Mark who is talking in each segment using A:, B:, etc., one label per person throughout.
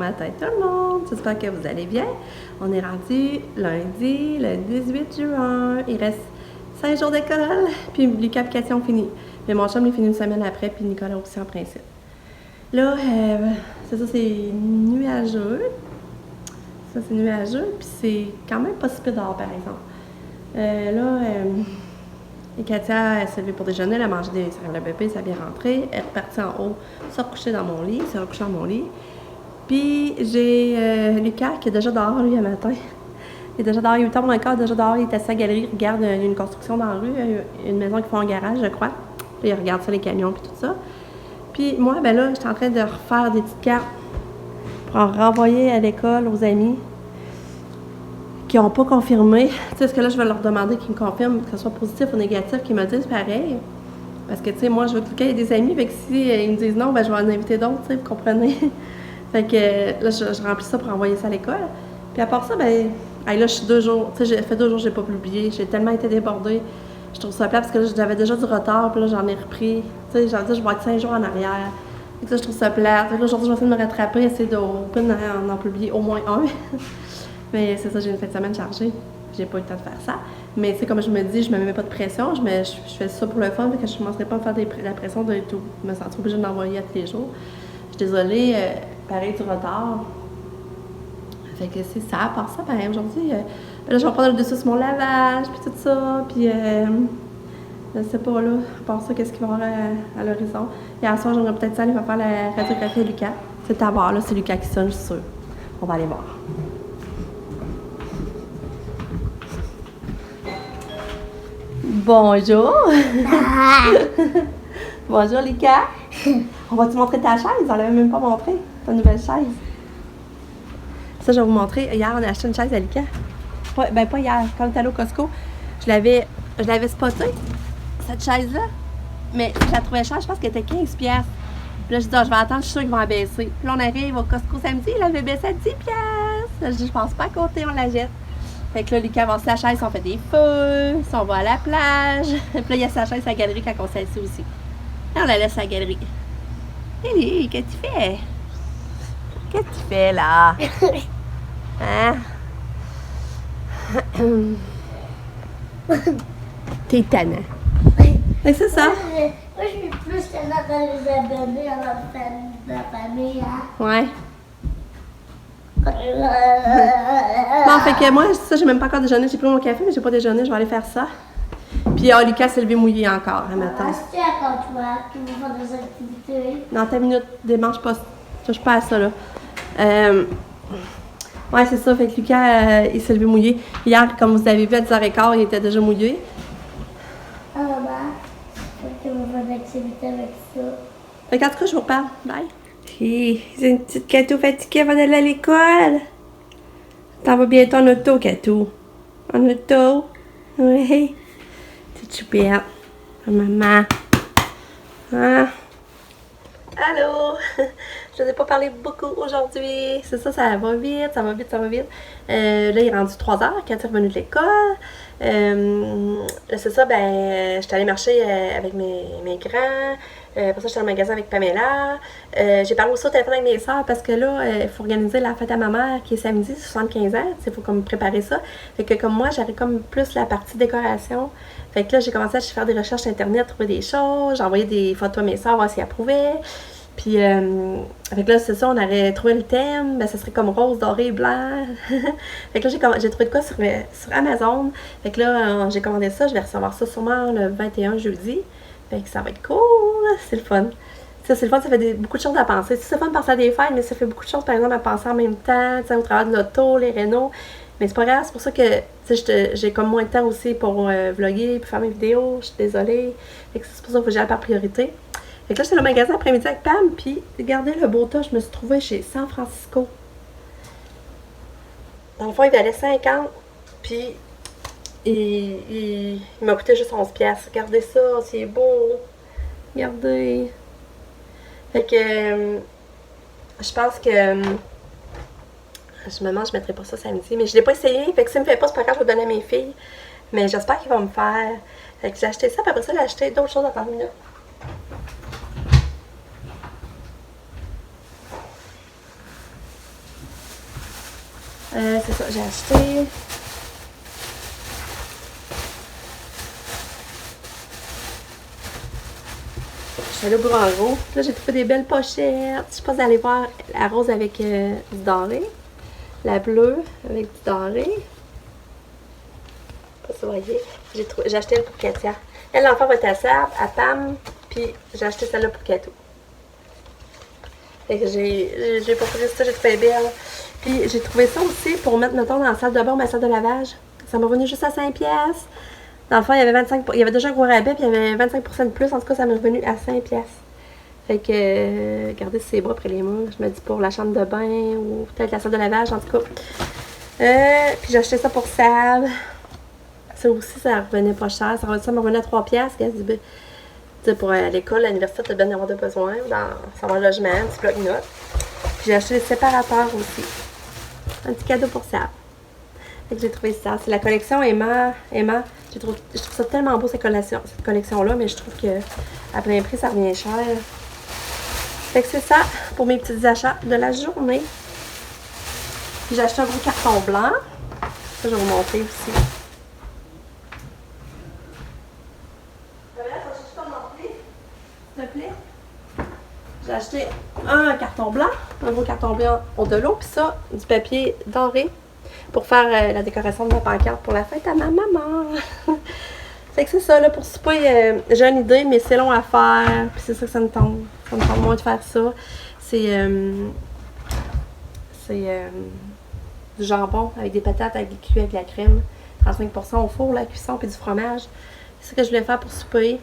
A: matin tout le monde, j'espère que vous allez bien. On est rendu lundi, le 18 juin, il reste 5 jours d'école, puis Lucas et Cathy ont fini. Mais mon chum, il finit une semaine après, puis Nicolas aussi en principe. Là, c'est ça, c'est nuageux. Ça, c'est nuageux, puis c'est quand même pas si peu dehors, par exemple. Et Katia, elle s'est levée pour déjeuner, elle a mangé des céréales de bébé, ça a bien rentré. Elle est repartie en haut, s'est recouchée dans mon lit, s'est recouchée dans mon lit. Puis j'ai Lucas qui est déjà dehors, lui, le matin. Il est déjà dehors, il est 8h moins quart, déjà dehors, il est assis à la galerie, il regarde une construction dans la rue, une maison qui fait un garage, je crois. Puis il regarde ça, les camions, puis tout ça. Puis moi, ben là, j'étais en train de refaire des petites cartes pour en renvoyer à l'école aux amis qui n'ont pas confirmé. Tu sais, parce que là, je vais leur demander qu'ils me confirment, que ce soit positif ou négatif, qu'ils me disent pareil. Parce que, tu sais, moi, je veux que Lucas ait des amis, fait que si ils me disent non, ben je vais en inviter d'autres, tu sais, vous comprenez? Fait que là, je remplis ça pour envoyer ça à l'école. Puis à part ça, ben, là, je suis 2 jours, tu sais, fait 2 jours que j'ai pas publié, j'ai tellement été débordée. Je trouve ça plat parce que là, j'avais déjà du retard, puis là, j'en ai repris. Tu sais, j'en dis, je vais être 5 jours en arrière. Fait que ça, je trouve ça plat. Fait que là, aujourd'hui, je vais essayer de me rattraper, essayer d'en publier au moins un. Mais c'est ça, j'ai une fin de semaine chargée. J'ai pas eu le temps de faire ça. Mais c'est comme je me dis, je me mets pas de pression. Je fais ça pour le fun, parce que je ne commencerai pas à me faire la pression de me sentir obligée d'envoyer à tous les jours. Je suis désolée, pareil du retard. Fait que c'est ça. À part ça, pareil, aujourd'hui, là, je vais prendre le dessus sur mon lavage, puis tout ça. Puis, je sais pas, là, à part ça, qu'est-ce qu'il va y avoir à l'horizon. Hier soir, j'aimerais peut-être ça aller faire la radiographie à Lucas. C'est à voir, là, c'est Lucas qui sonne, je suis sûre. On va aller voir. Bonjour! Bonjour, Lucas! On va te montrer ta chaise? On l'avait même pas montré, ta nouvelle chaise. Ça, je vais vous montrer. Hier, on a acheté une chaise à Lucas. Pas hier, quand on est allé au Costco. Je l'avais spotée, cette chaise-là. Mais je la trouvais chère, je pense qu'elle était 15$. Puis là, je dis, je vais attendre, je suis sûre qu'ils vont la baisser. Puis là, on arrive au Costco samedi, il avait baissé à 10$. Là, je dis, je pense pas à côté, on la jette. Fait que là, Lucas avance sa chaise, on fait des feux, on va à la plage. Puis là, il y a sa chaise à la galerie quand on s'assied aussi. Là, on la laisse à la galerie. Hé, qu'est-ce que tu fais? Qu'est-ce que tu fais, là? Hein? T'es tannant. Fait que c'est ça.
B: Moi, je suis plus tannant dans les abonnés dans la famille, hein?
A: Ouais. Bon, fait que moi, ça, j'ai même pas encore déjeuné. J'ai pris mon café, mais j'ai pas déjeuné. Je vais aller faire ça. Puis, Lucas s'est levé mouillé encore un matin.
B: C'est à toi qui vont faire des activités.
A: Dans ta minute, démange pas. Touche pas à ça, là. Ouais, c'est ça. Fait que Lucas, il s'est levé mouillé. Hier, comme vous avez vu, à 10h15, il était déjà mouillé.
B: Ah, maman, faut que tu vas faire des activités avec ça.
A: Fait qu'en tout cas, je vous reparle. Bye. Hey, c'est une petite Catou fatiguée avant d'aller à l'école. T'en vas bientôt en auto, Catou. En auto? Oui. C'est super. Maman. Hein? Allô? Je vous ai pas parlé beaucoup aujourd'hui. C'est ça, ça va vite, ça va vite, ça va vite. Là, il est rendu 3h, quand il est revenu de l'école. C'est ça, ben, j'étais allée marcher avec mes grands. Pour ça, j'étais dans le magasin avec Pamela. J'ai parlé aussi au téléphone avec mes soeurs parce que là, il faut organiser la fête à ma mère qui est samedi, 75 ans. Il faut comme préparer ça. Fait que comme moi, j'avais comme plus la partie décoration. Fait que là, j'ai commencé à faire des recherches sur Internet, trouver des choses. J'ai envoyé des photos à mes soeurs, voir si elles approuvaient. Puis, avec là, c'est ça, on avait trouvé le thème. Ben, ça serait comme rose, doré, blanc. Fait que là, j'ai trouvé de quoi sur Amazon. Fait que là, j'ai commandé ça. Je vais recevoir ça sûrement le 21 jeudi. Fait que ça va être cool. C'est le fun. Ça, c'est le fun, ça fait beaucoup de choses à penser. C'est le fun de penser à des fêtes, mais ça fait beaucoup de choses, par exemple, à penser en même temps, au travers de l'auto, les rénaux. Mais c'est pas grave, c'est pour ça que j'ai comme moins de temps aussi pour vlogger, pour faire mes vidéos. Je suis désolée. Fait que c'est pour ça qu'il faut que j'aille par priorité. Fait que là, j'étais au magasin après-midi avec Pam, puis regardez le beau tas, je me suis trouvée chez San Francisco. Dans le fond, il valait 50, puis il m'a coûté juste 11$. Regardez ça, c'est beau. Regardez. Fait que je pense que je mettrai pas ça samedi, mais je l'ai pas essayé, fait que si ça me fait pas, c'est pas grave, je vais donner à mes filles. Mais j'espère qu'ils vont me faire. Fait que j'ai acheté ça, puis après ça, j'ai acheté d'autres choses à une minute. C'est ça, j'ai acheté. Je suis allée au bureau en gros. Là, j'ai trouvé des belles pochettes. Je pense d'aller voir la rose avec du doré. La bleue avec du doré. Pas ça, vous voyez. J'ai acheté elle pour Katia. Elle, l'enfant va être à Sab, à Pam. Puis j'ai acheté celle-là pour Kato. Fait que j'ai préféré ça, j'ai trouvé belle. Puis j'ai trouvé ça aussi pour mettre, mettons, dans la salle de bain, ma salle de lavage. Ça m'a revenu juste à 5$. Dans le fond, il y avait il y avait déjà un gros rabais, puis il y avait 25% de plus. En tout cas, ça m'est revenu à 5$. Fait que, regardez si c'est beau après les murs. Je me dis pour la chambre de bain ou peut-être la salle de lavage, en tout cas. Puis j'ai acheté ça pour Sab. Ça aussi, ça revenait pas cher. Ça me revenait à 3$. Pour l'école, à l'université, tu as bien avoir de besoin. Dans son logement, un petit bloc-notes. Puis j'ai acheté des séparateurs aussi. Un petit cadeau pour Sab. Fait que j'ai trouvé ça. C'est la collection Emma. Je trouve ça tellement beau cette collection-là, mais je trouve que à plein prix, ça revient cher. Fait que c'est ça pour mes petits achats de la journée. Puis j'ai acheté un gros carton blanc. Ça, je vais vous montrer aussi. S'il te plaît. J'ai acheté un carton blanc, un gros carton blanc au de l'eau, puis ça, du papier doré pour faire la décoration de ma pancarte pour la fête à ma maman. Fait que c'est ça, là, pour souper, j'ai une idée, mais c'est long à faire, puis c'est ça que ça me tente. Ça me tente moins de faire ça. C'est du jambon avec des patates avec cuit avec de la crème, 35% au four, la cuisson, puis du fromage. C'est ça que je voulais faire pour souper.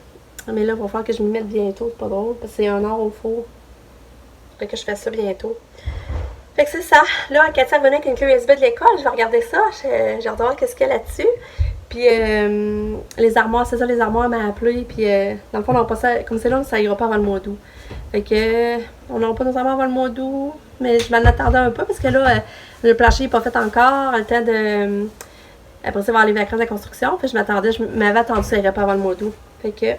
A: Mais là, il va falloir que je m'y mette bientôt, c'est pas drôle, parce que c'est 1 heure au four. Fait que je fais ça bientôt. Fait que c'est ça. Là, Katia revenait avec une clé USB de l'école, je vais regarder ça. J'ai hâte de voir qu'est-ce qu'il y a là-dessus. Puis les armoires, c'est ça, les armoires m'a appelé. Puis dans le fond, on n'aura pas ça, comme c'est là, ça ira pas avant le mois d'août. Fait que on n'aura pas nos armoires avant le mois d'août. Mais je m'en attendais un peu parce que là, le plancher n'est pas fait encore. Le temps de. Après ça, il va y avoir les vacances de construction. Fait que je m'avais attendu ça irait pas avant le mois d'août. Fait que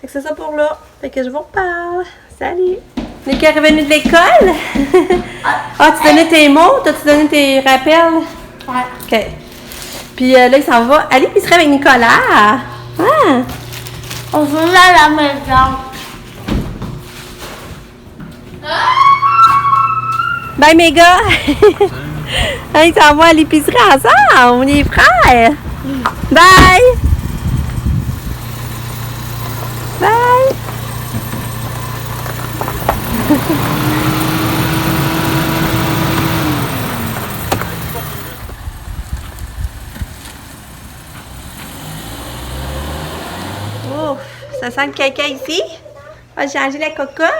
A: c'est ça pour là. Fait que je vous reparle. Salut! Nick est revenu de l'école? Ah, tu donnais tes mots? T'as-tu donné tes rappels?
B: Ouais.
A: OK. Puis là, il s'en va à l'épicerie avec Nicolas. Ah!
B: On se met à la maison.
A: Bye, mes gars! Ils s'en vont à l'épicerie ensemble, on est frères! Bye! Bye! Ouf, ça sent le caca ici. On va changer la cocotte.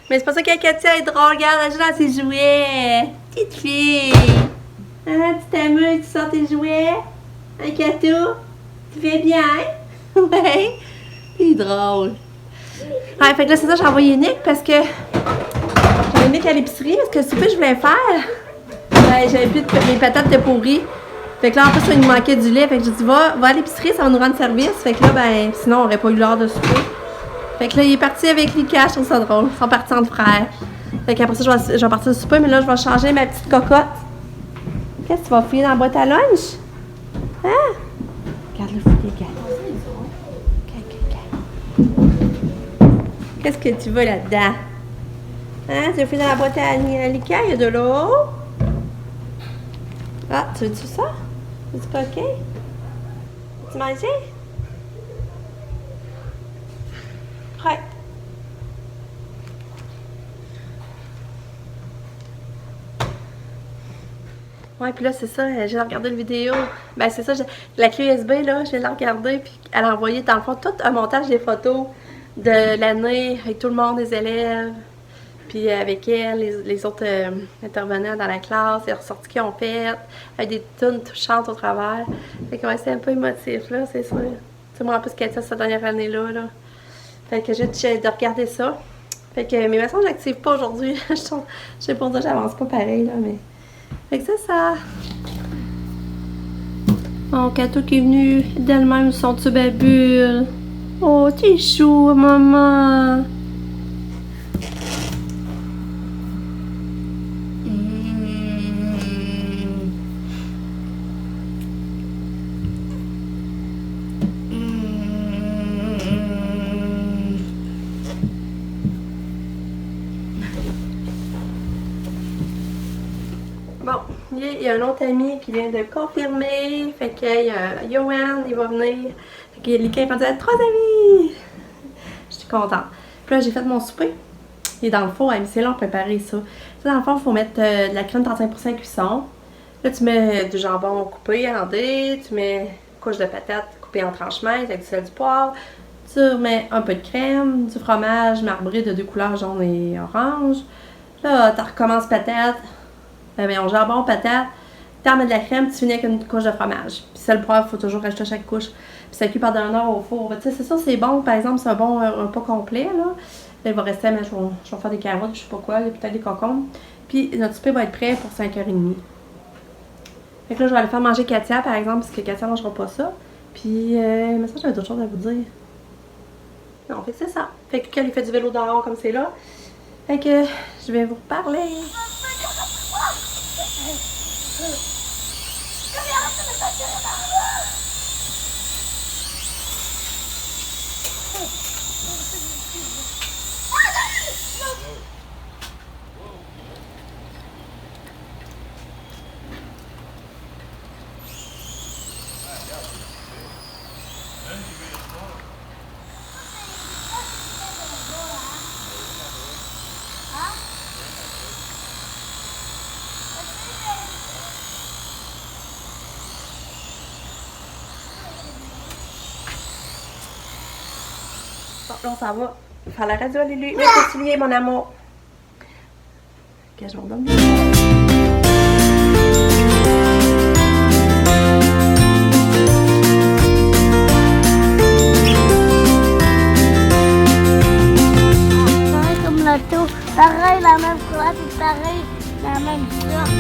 A: Mais c'est pas ça que Katia est drôle. Regarde, elle joue dans ses jouets. Petite fille. Hein, tu t'amuses, tu sors tes jouets. Un Kato. Tu fais bien. Ouais. C'est drôle. Ouais, fait que là, c'est ça, j'ai envoyé Nick parce que j'avais Nick à l'épicerie. Parce que souper, je voulais faire. Ouais, j'avais plus mes patates de pourries. Fait que là, en plus, il nous manquait du lait. Fait que j'ai dit, va à l'épicerie, ça va nous rendre service. Fait que là, ben, sinon, on aurait pas eu l'heure de souper. Fait que là, il est parti avec Lika, je trouve ça drôle. Ils sont partis entre frères. Fait qu'après ça, je vais partir du souper, mais là, je vais changer ma petite cocotte. Qu'est-ce que tu vas fouiller dans la boîte à lunch? Hein? Regarde le fouiller, regarde. Qu'est-ce que tu veux là-dedans? Hein? Tu veux fouiller dans la boîte à Lika? Il y a de l'eau. Ah, tu veux-tu ça? C'est pas OK? Tu manges? Ouais. Ouais, puis là, c'est ça, j'ai regardé la vidéo. Ben, c'est ça, la clé USB, là, je viens de la regarder, puis elle a envoyé, dans le fond, tout un montage des photos de l'année, avec tout le monde, les élèves, puis avec elle, les autres intervenants dans la classe, les ressorties qu'ils ont faites, avec des tunes touchantes au travers. Fait que, ouais, c'est un peu émotif, là, c'est sûr. Tu sais, moi, en plus, Katia, cette dernière année-là, là. Fait que j'ai de regarder ça. Fait que mes messages n'activent pas aujourd'hui. Je sais pas ça, j'avance pas pareil, là, mais... Fait que c'est ça. Oh, Kato qui est venu d'elle-même son tube à bulles. Oh, t'es chou, maman. Puis il y a un autre ami qui vient de confirmer. Fait que Yoann, il va venir. Fait que Lucas est rendu à 3 amis. Je suis contente. Puis là, j'ai fait mon souper. Il est dans le four, c'est long préparer ça. Dans le fond, il faut mettre de la crème 35% cuisson. Là, tu mets du jambon coupé en dés, tu mets une couche de patates coupées en tranches minces avec du sel, du poivre. Tu mets un peu de crème, du fromage marbré de 2 couleurs, jaune et orange. Là, tu recommences patate, jambon, patate. Tu en mets de la crème, tu finis avec une couche de fromage. Puis sel, poivre, il faut toujours rajouter chaque couche. Puis ça cuit pendant 1 heure au four. Tu sais, c'est ça, c'est bon. Par exemple, c'est un bon repas complet, là. Là, il va rester, mais je vais faire des carottes, je sais pas quoi, peut-être des concombres. Puis notre souper va être prêt pour 5h30. Fait que là, je vais aller faire manger Katia, par exemple, parce que Katia ne mangera pas ça. Puis, mais ça, j'avais d'autres choses à vous dire. Non, fait que c'est ça. Fait que il fait du vélo dehors comme c'est là. Fait que je vais vous reparler. Bon, là, on s'en va faire la radio à Lulu. Mais continuez, mon amour. Ok, je vous redonne.
B: Pareil comme l'auto, pareil la même couleur, puis pareil la même sorte.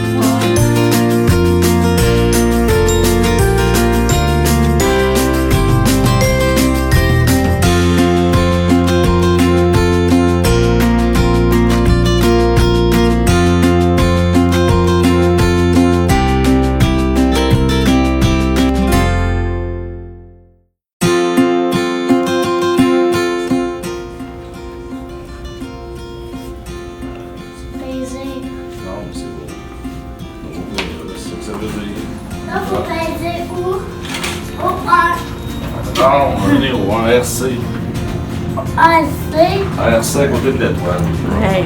B: Là, faut peser où? Au
C: Non, on est au RC.
B: RC?
C: RC à côté de l'étoile.
A: Ouais.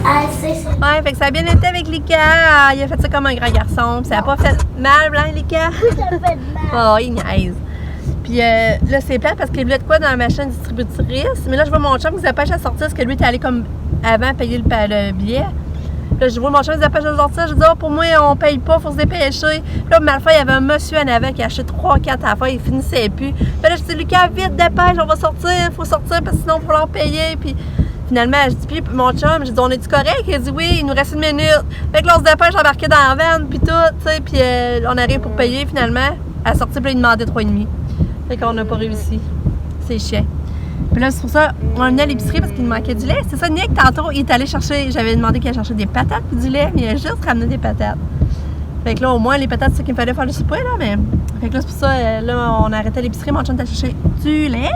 B: RC, c'est...
A: Ouais, fait que ça a bien été avec Lika. Il a fait ça comme un grand garçon. Puis ça a pas fait mal, hein, Lika?
B: Ça fait mal.
A: Oh, il niaise. Puis là, c'est plate parce qu'il voulait de quoi dans la machine distributrice. Mais là, je vois mon chum qui se dépêche à sortir parce que lui, il était allé comme avant payer le billet. Là, je vois mon chum qui se dépêche à sortir. Je dis, oh, pour moi, on paye pas, faut se dépêcher. Puis là, malgré il y avait un monsieur en avant qui a acheté 3-4 affaires, il finissait plus. Puis là, je dis, Lucas, vite, dépêche, on va sortir, faut sortir parce que sinon, il va falloir payer. Puis finalement, je dis, puis mon chum, je dis, on est-tu correct? Il dit, oui, il nous reste 1 minute. Fait que là, on se dépêche d'embarquer dans la vanne, puis tout, tu sais, puis on arrive pour payer finalement. À sortir, puis là, il demandait 3,5. Fait qu'on n'a pas réussi. C'est chiant. Puis là, c'est pour ça, on venait à l'épicerie parce qu'il nous manquait du lait. C'est ça, Nick, tantôt, il est allé chercher, j'avais demandé qu'il allait chercher des patates puis du lait, mais il a juste ramené des patates. Fait que là, au moins, les patates, c'est ce qu'il me fallait faire le souper, là, mais... Fait que là, c'est pour ça, là, on a arrêté à l'épicerie, mon chum est allé chercher du lait.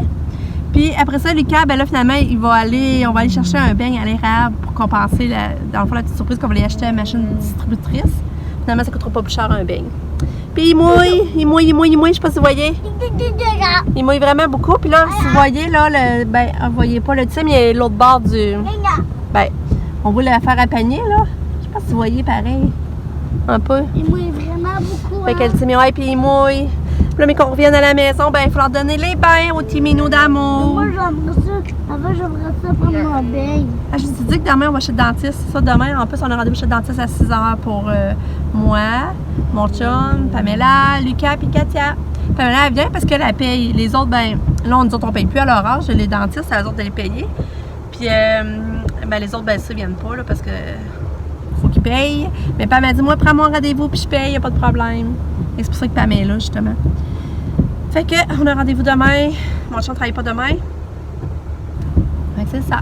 A: Puis après ça, Lucas, ben là, finalement, on va aller chercher un beigne à l'érable pour compenser, dans le fond, la petite surprise qu'on voulait acheter à la machine distributrice. Finalement, ça coûtera pas plus cher un beigne. Puis il mouille, je sais pas si vous voyez. Il mouille vraiment beaucoup. Puis là, si vous voyez, là, vous voyez pas le dessin, mais il y a l'autre bord du... Ben, on voulait la faire à panier, là. Je sais pas si vous voyez pareil. Un peu.
B: Il mouille vraiment beaucoup.
A: Fait qu'elle dit, mais ouais, puis il mouille. Puis là, mais qu'on revienne à la maison, ben, il faut leur donner les bains aux petits minous d'amour.
B: Moi, j'aimerais ça. Avant, j'aimerais ça pour mon beigne.
A: Ah, je te dis que demain, on va chez le dentiste. C'est ça, demain, en plus, on a rendez-vous chez le dentiste à 6h pour moi, mon chum, Pamela, Lucas puis Katia. Pamela, elle vient parce qu'elle paye. Les autres, ben, là, nous autres, on paye plus à leur âge. Les dentistes, c'est à eux autres de les payer. Puis, ben, les autres, ben, ça, viennent pas, là, parce que faut qu'ils payent. Mais Pamela dit, moi, prends mon rendez-vous puis je paye, y a pas de problème. Et c'est pour ça que Pamela est là, justement. Fait que, on a rendez-vous demain. Mon chum ne travaille pas demain. Fait que c'est ça.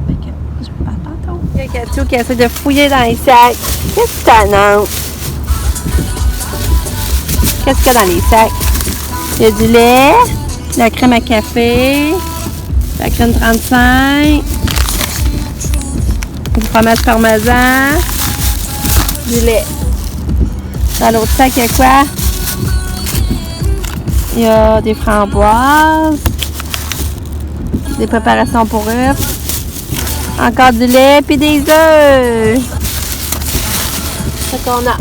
A: Fait que, je vous parle tantôt. Il y a Katia qui essaie de fouiller dans les sacs. Qu'est-ce que t'as, non? Qu'est-ce qu'il y a dans les sacs? Il y a du lait, de la crème à café, de la crème 35. Du fromage parmesan. Du lait. Dans l'autre sac, il y a quoi? Il y a des framboises. Des préparations pour œufs. Encore du lait puis des œufs. C'est ce qu'on a.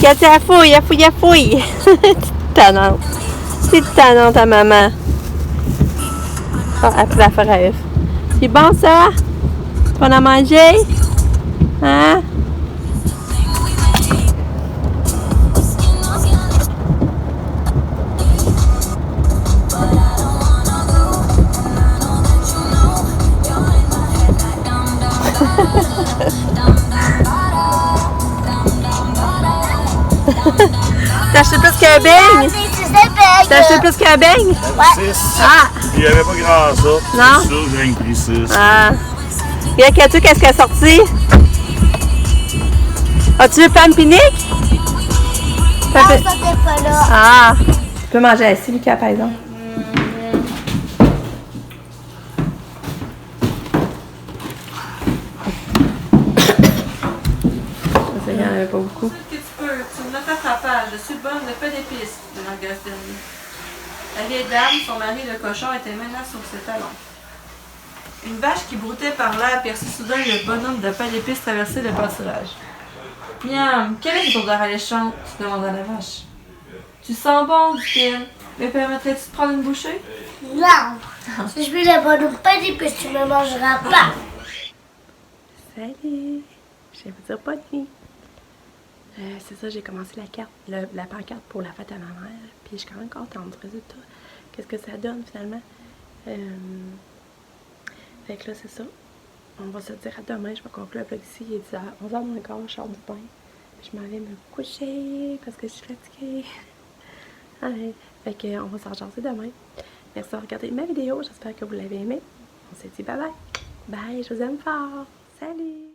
A: Cathy, elle fouille, elle fouille, elle fouille. Petite tannante. Petite tannante à maman. Ah, elle peut la faire à œufs. C'est bon ça? Tu vas en manger? Hein? T'as acheté plus qu'un beigne? T'as acheté plus qu'un beigne?
C: 6.
A: Ah!
C: Il n'y avait pas grand ça.
A: Non?
C: C'est sûr que j'ai pris 6.
A: Ah! Et là, Cathy, qu'est-ce qu'elle a sorti? As-tu vu Pam Pinique?
B: Non, ça t'es pas là.
A: Ah! Tu peux manger assis, Lucas, par exemple. Il n'y en avait pas beaucoup.
D: Que tu peux, tu me notes à ta page. Je suis bonne de pas d'épices de Marguerite Dernier. La vieille dame, son mari le cochon, était maintenant sur ses talons. Une vache qui broutait par là aperçut soudain le bonhomme de pain d'épices traverser le pâturage. Miam, quelle est cette odeur alléchante? Demanda la vache. Tu sens bon, dit-il. Me permettrais-tu de prendre une bouchée?
B: Non. Si je mets le bonhomme pas d'épices, tu me mangeras pas.
A: Salut! Je vais vous dire bonne nuit. C'est ça, j'ai commencé la pancarte pour la fête à ma mère. Puis je suis quand même contente du résultat. Qu'est-ce que ça donne finalement? Fait que là, c'est ça. On va se dire à demain. Je vais conclure le vlog ici. Il est 10h. 11h moins quart, je sors du bain. Puis je m'en vais me coucher parce que je suis fatiguée. Allez. Fait que on va s'en rejaser demain. Merci d'avoir regardé ma vidéo. J'espère que vous l'avez aimée. On se dit bye bye. Bye, je vous aime fort. Salut!